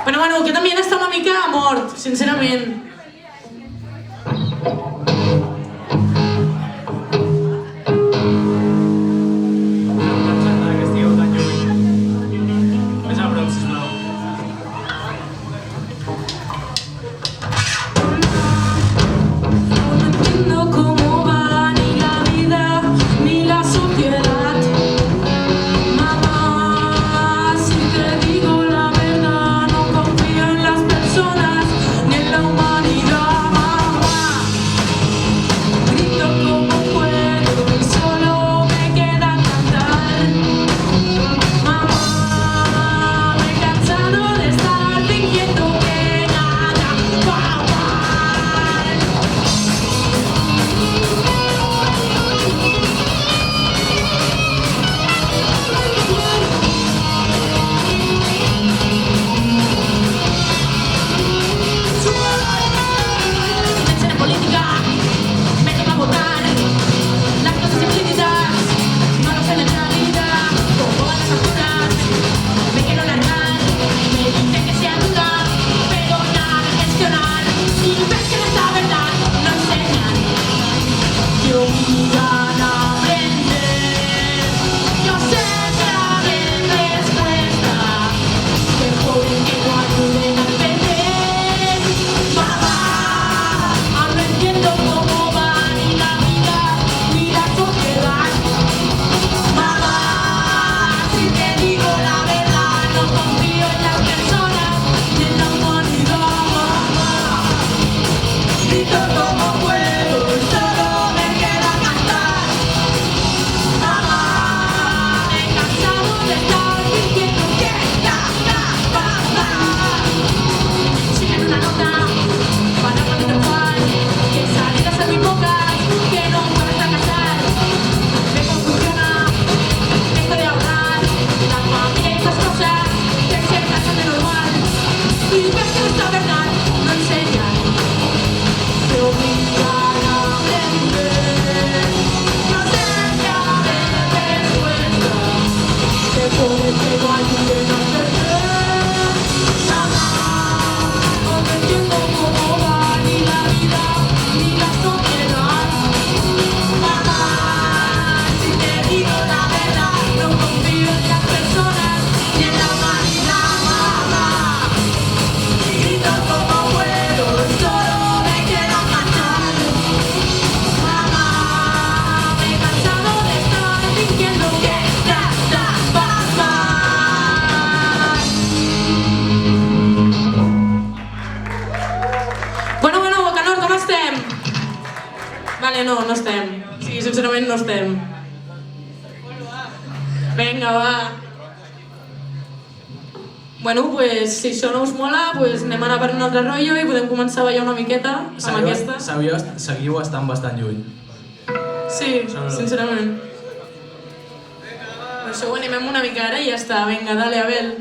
Bueno, que també està una mica mort, sincerament. No estem. Sí, sincerament no estem. Vinga, va. Bueno, pues, si això no us mola, pues anem a anar per un altre rotllo i podem començar a ballar una miqueta amb aquesta. Seguiu estant bastant lluny. Sí, sincerament. Per això ho animem una mica ara i ja està. Vinga, dale, Abel.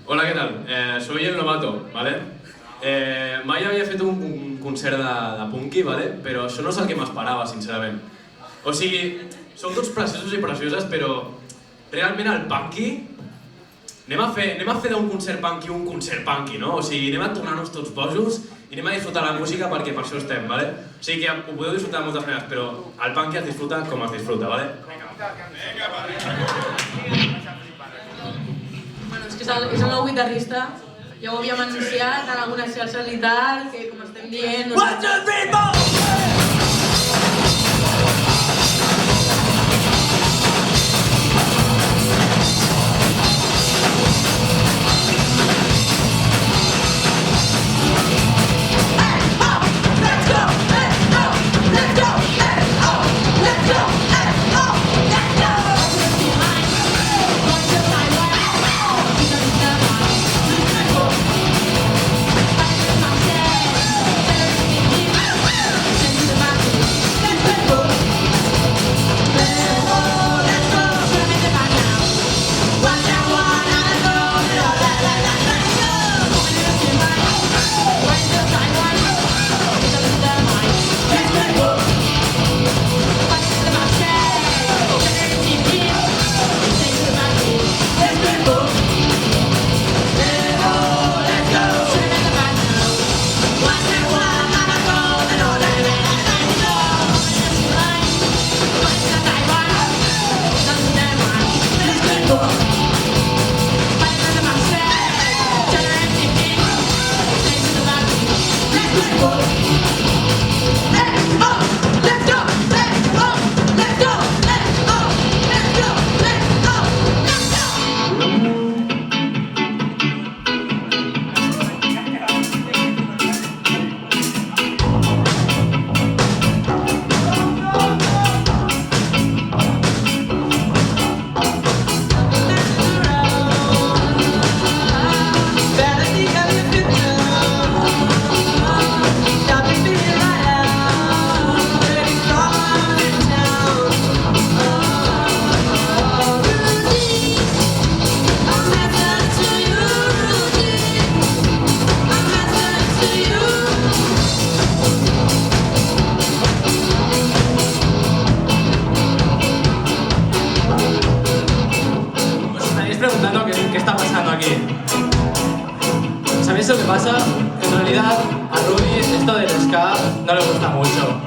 Hola, ¿qué tal? Soy el novato, ¿vale? Mai havia fet un concert de punky, ¿vale? Però això no és el que m'esperava, sincerament. O sigui, sou tots preciosos i precioses, però realment el punky... Anem a fer d'un concert punky un concert punky, no? O sigui, anem a tornar-nos tots bojos i anem a disfrutar la música perquè per això estem, ¿vale? O sigui que ho podeu disfrutar de moltes maneres, però el punky es disfruta com es disfruta, ¿vale? Bueno, és que és el nou guitarrista. Ja ho havíem anunciat en algunes xarxes i tal, que com estem dient... One, two, three, four! ¿Sabéis lo que pasa? En realidad a Rudy esto del ska no le gusta mucho.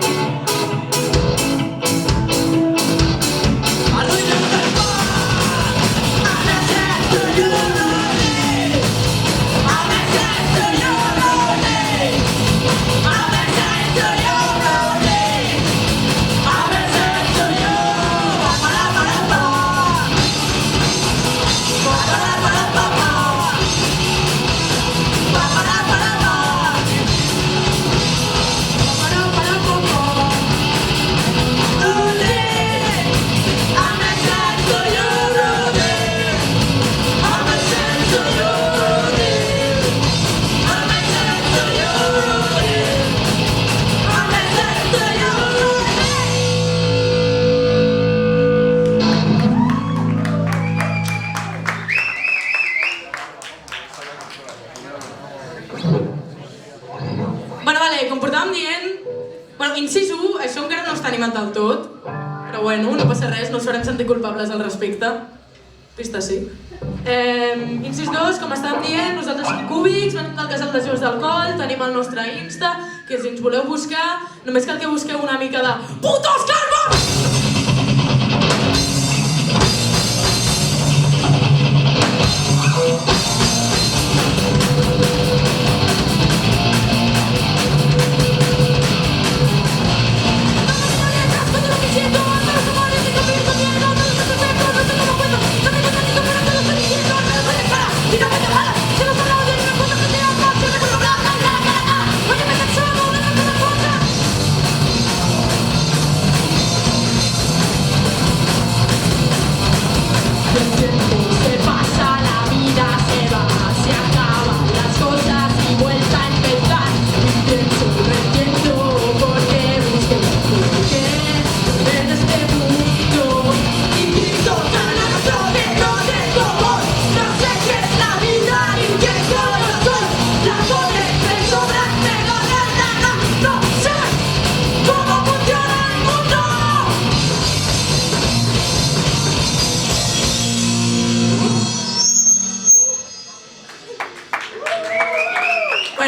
Com portàvem dient, incís 1, això encara no està animat del tot, però bueno, no passa res, no us farem sentir culpables al respecte. Pista sí. Incís 2, com estàvem dient, nosaltres som Cúbics, venim del casal de Jocs d'Alcohol, tenim el nostre Insta, que si ens voleu buscar, només cal que busqueu una mica de PUTOS CALVOS!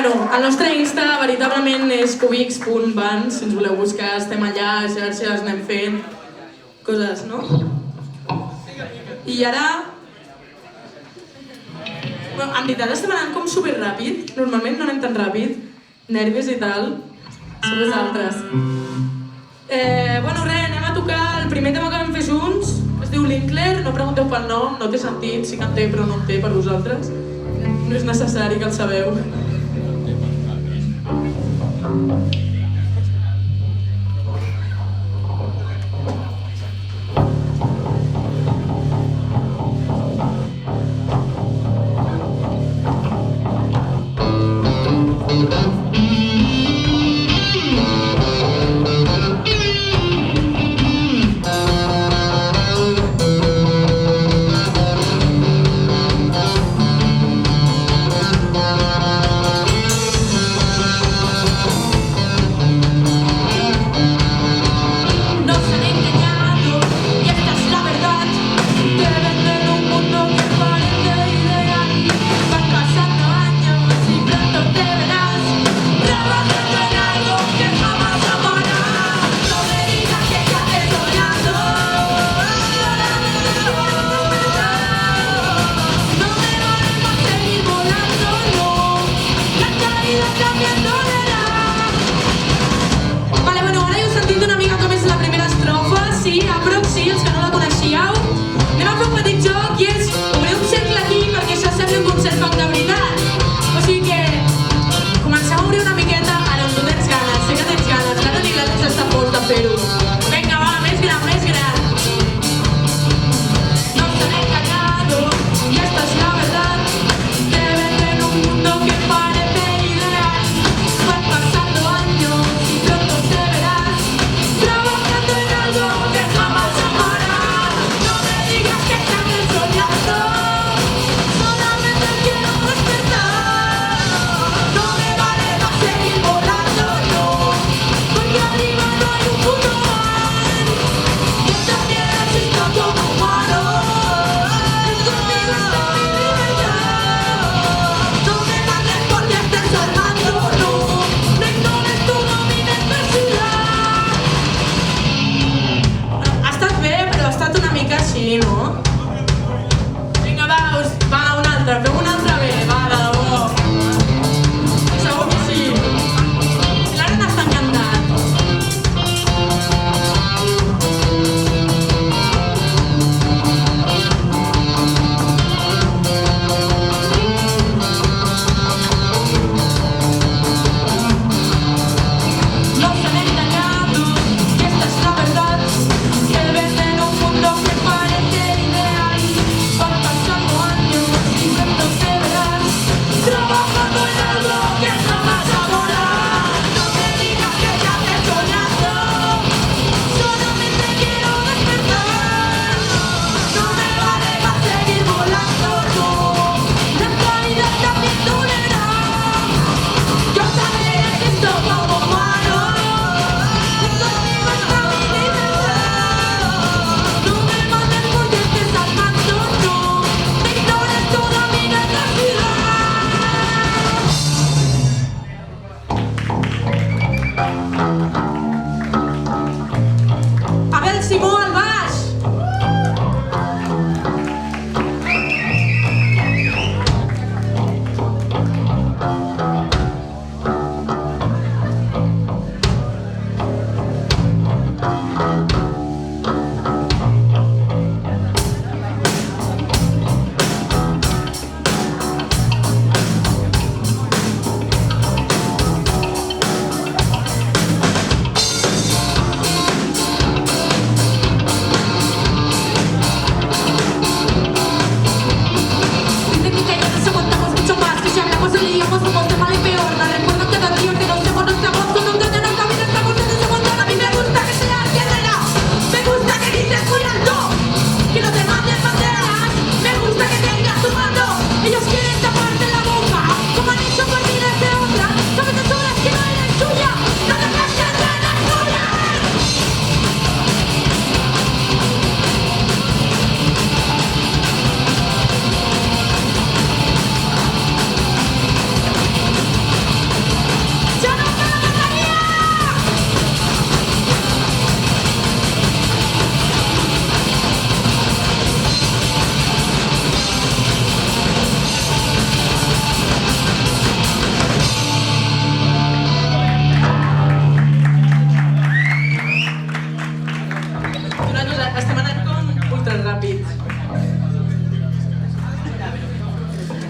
Bueno, el nostre Insta veritablement és cubics.bans, si ens voleu buscar, estem allà, xarxes, anem fent coses, no? I ara... Bueno, en veritat estem anant com superràpid, normalment no anem tan ràpid, nervis i tal, sou vosaltres. Bueno, res, anem a tocar el primer tema que vam fer junts, que es diu Linkler, no pregunteu pel nom, no té sentit, sí que en té però no en té per vosaltres. No és necessari que el sabeu.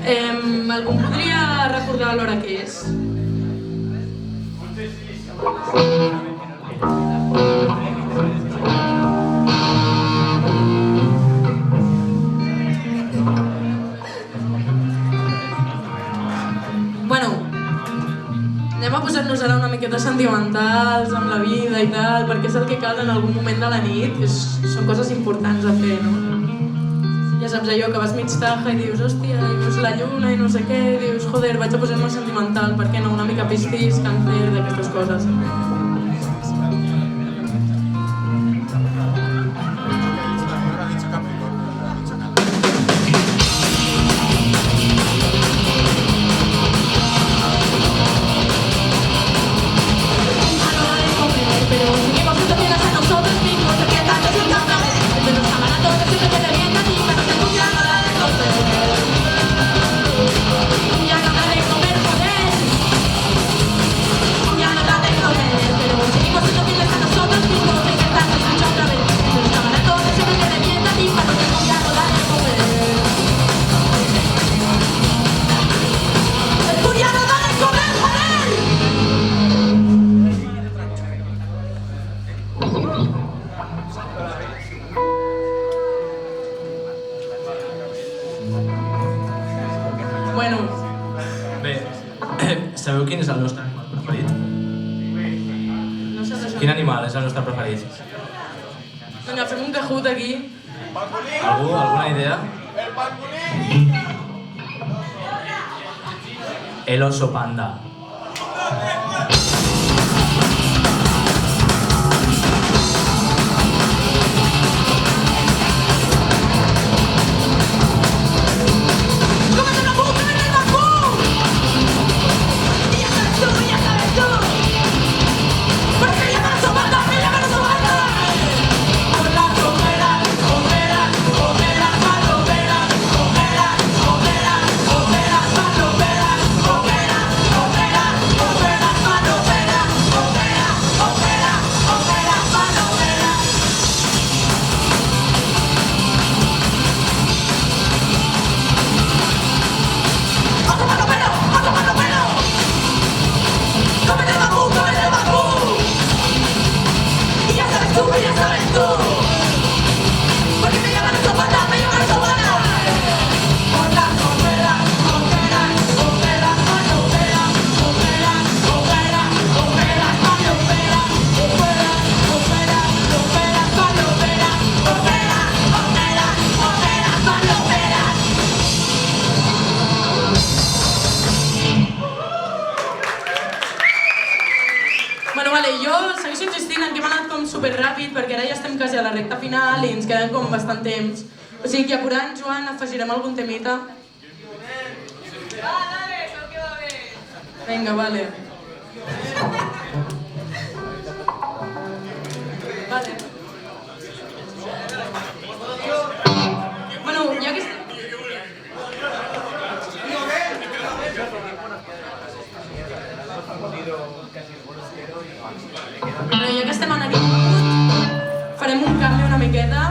Algú podria recordar l'hora que és? Bueno, anem a posar-nos ara una miqueta sentimentals amb la vida i tal, perquè és el que cal en algun moment de la nit, són coses importants a fer, no? Ja saps allò que vas mig taja i dius, hòstia, i veus la lluna i no sé què, i dius, joder, vaig a posar-me sentimental, per què no? Una mica pistís, càncer, d'aquestes coses. Bueno. Bé, sabeu quin és el nostre animal preferit? No sé això. Quin animal és el nostre preferit? Vinga, fem un cajut aquí. Algú? Alguna idea? El oso panda. Jo segueixo insistint en que hem anat com superràpid perquè ara ja estem quasi a la recta final i ens queden com bastant temps. O sigui que apurant, Joan, afegirem algun temita. Vinga, vale. Vale. Bueno, ja que... Bueno, ja que estem en aquest punt, farem un canvi una miqueta.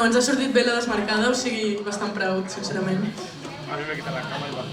Bueno, ens ha sortit bé la desmarcada, o sigui, bastant proud, sincerament. A mí me quita la cama y va.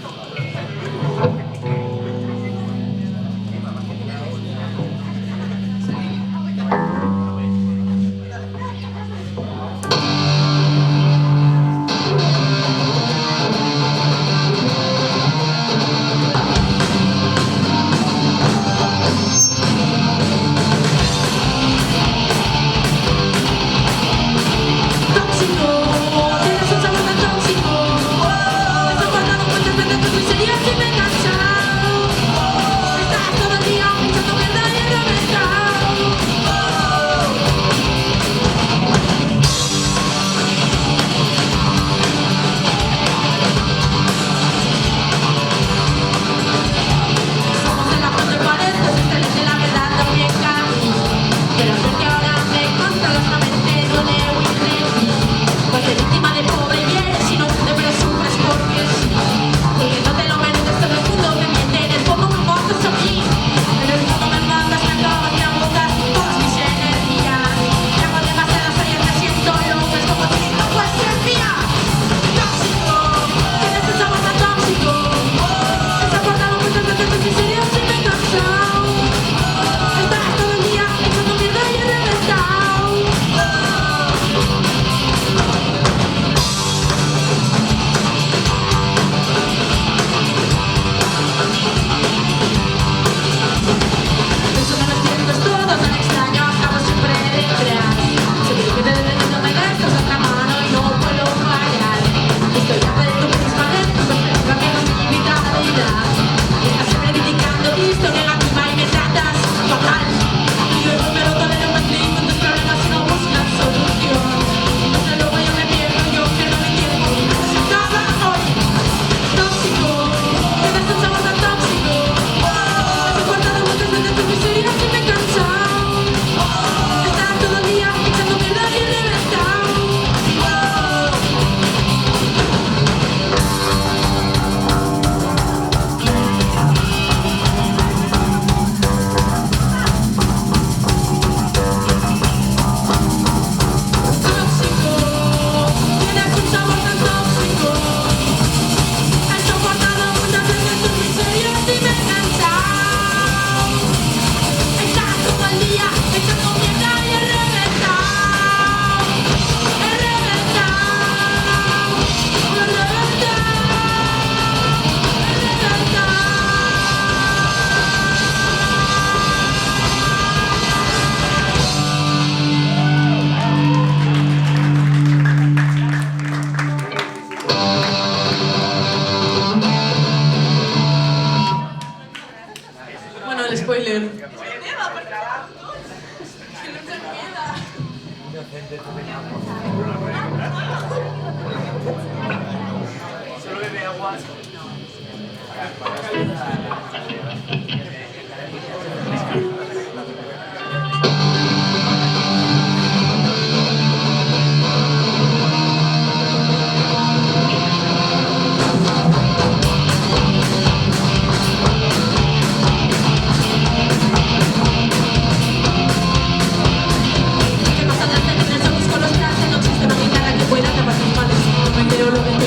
Solo bebe agua.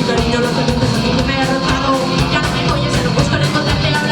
Cariño, lo que me ha rotado. Ya no me oyes, no busco encontrarte, hablar.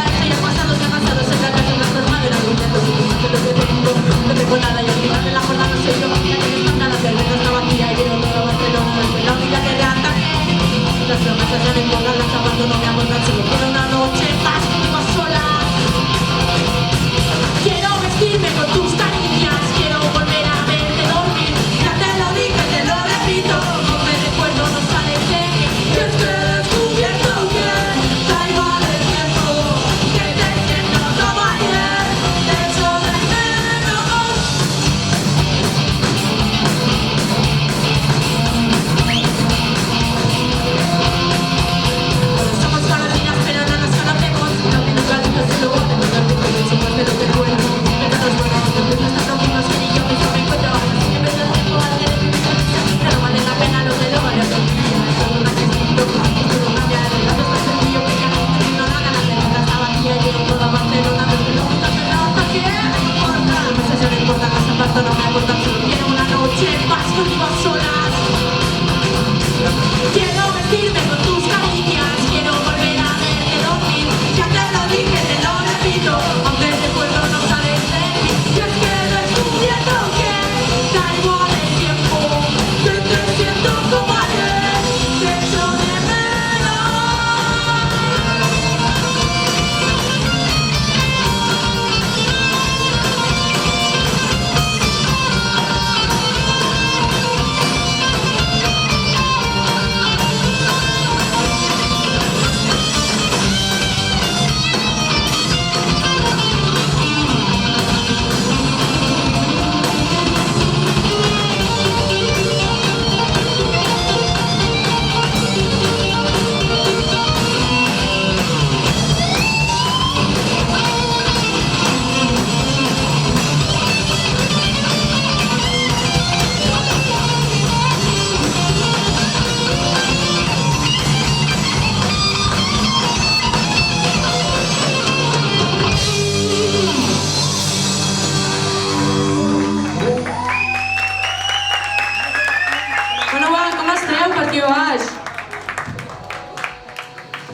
aquí baix.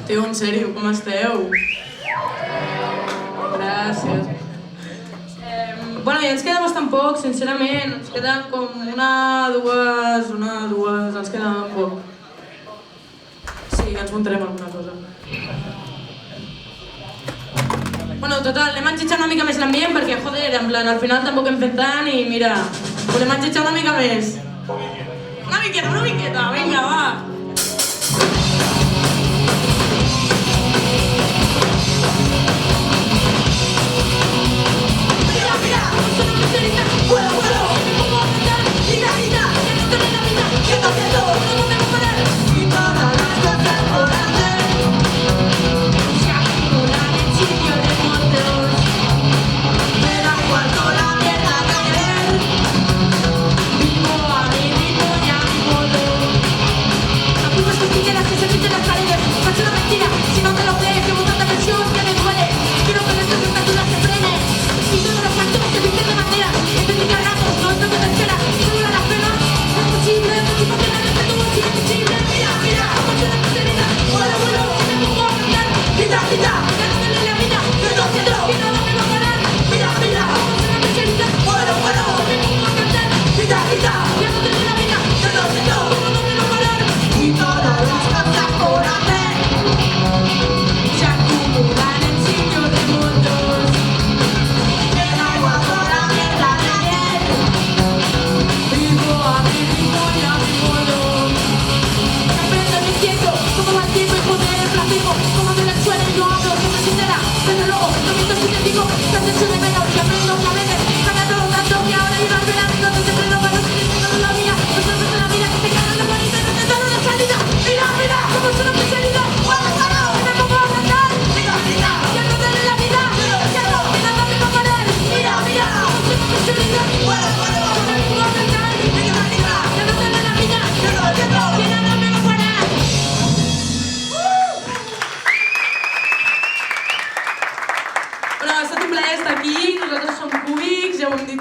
Tio, en sèrio, com esteu? Gràcies. Bueno, ja ens queda bastant poc, sincerament. Ens queden com dues, ens queda poc. Sí, ens muntarem alguna cosa. Bueno, total, anem a enxitxar una mica més l'ambient perquè, joder, en plan, al final tampoc hem fet tant i mira, volem enxitxar una mica més. Una miqueta, vinga, va.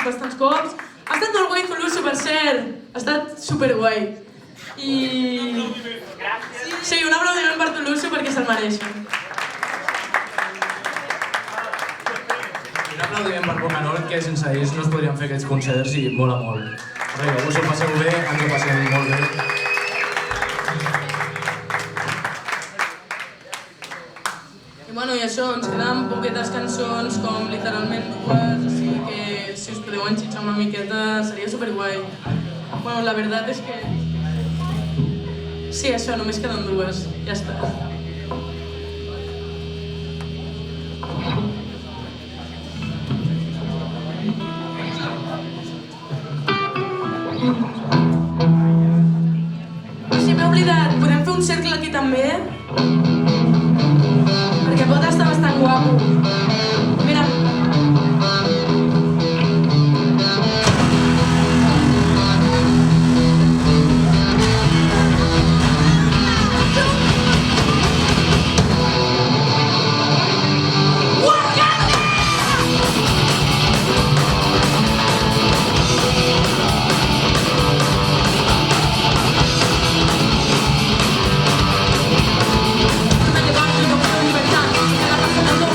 Bastants cops. Ha estat molt guai Toulouse, per cert. Ha estat superguai. I... Sí, un aplaudiment per Toulouse perquè se'l mereixen. Un aplaudiment per Pocanol, que sense ells no es podrien fer aquests concerts i mola molt. Res, us ho passeu bé, ens ho passem molt bé. I això, ens queden poquetes cançons, com literalment dues, així que si us podeu enxitxar una miqueta seria superguai. Bueno, la veritat és que... Sí, això, només queden dues, ja està. Si m'he oblidat, podem fer un cercle aquí també? Perquè pot estar bastant guapo. Mira. Me levanto y no puedo libertad. Cada paso dando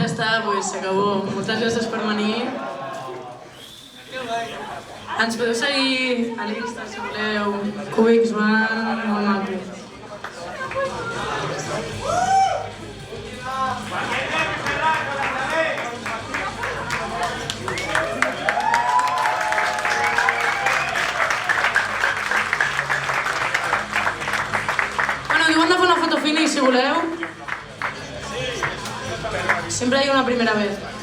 Ja està, pues s'acabó. Moltes gràcies per venir. Ens podeu seguir a l'Insta si voleu. Cúbics Band, molt maco. Bueno, diuen de fer una foto finish si voleu. Siempre hay una primera vez.